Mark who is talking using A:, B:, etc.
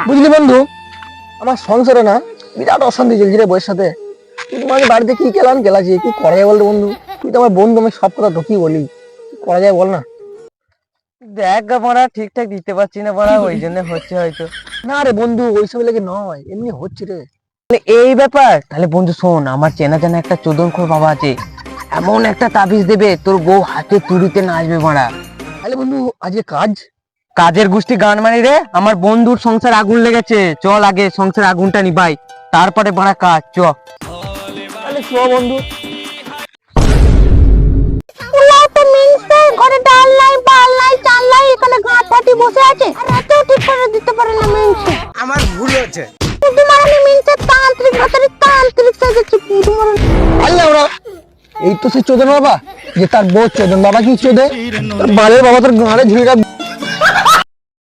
A: বুঝলি বন্ধু, আমার সংসারে না বিরাট অশান্তি চলছে রে বইয়ের সাথে। তুই তোমার বাড়িতে কি গেলাছি কি করা যায় বলতো বন্ধু? তুই তো আমার বন্ধু, আমি সব কথা ঢুকিয়ে বলি, কি করা যায় বল না?
B: দেখ গা মারা ঠিকঠাক দিতে পারছি না মারা, ওই জন্য হচ্ছে হয়তো।
A: না রে বন্ধু, ওইসব লেগে নয়, এমনি হচ্ছে রে।
B: তাহলে এই ব্যাপার, তাহলে বন্ধু শোন, আমার চেনা জানা একটা চোদনখোর বাবা আছে, এমন একটা তাবিজ দেবে তোর বউ হাতে তুড়িতে নাচবে মারা।
A: তাহলে বন্ধু আজকে কাজ?
B: কাজের গোষ্ঠী গান মারি রে, আমার বন্ধুর সংসার আগুন লেগেছে, চল আগে সংসার আগুনটা নিভাই, তারপরে মারা কাজ চ।
A: তাহলে চ বন্ধু।
C: ঘরে ডাল নাই, বাল নাই, চাল নাই, এখানে ঘাট পাটি বসে আছে আর এতও ঠিক করে দিতে পারে না মিনছে।
D: আমার ভুল হচ্ছে।
C: পুটু মারানি মিনছে তান্ত্রিক ভাতারি তান্ত্রিক সেজেছে পুটু মারানি।
A: আল্লাহ ওরা, এই তো সে চোদন বাবা, যে তার বউ চোদন বাবা কি চোদে, তার বালের বাবা তোর গাঁড়ে ঝুড়িটা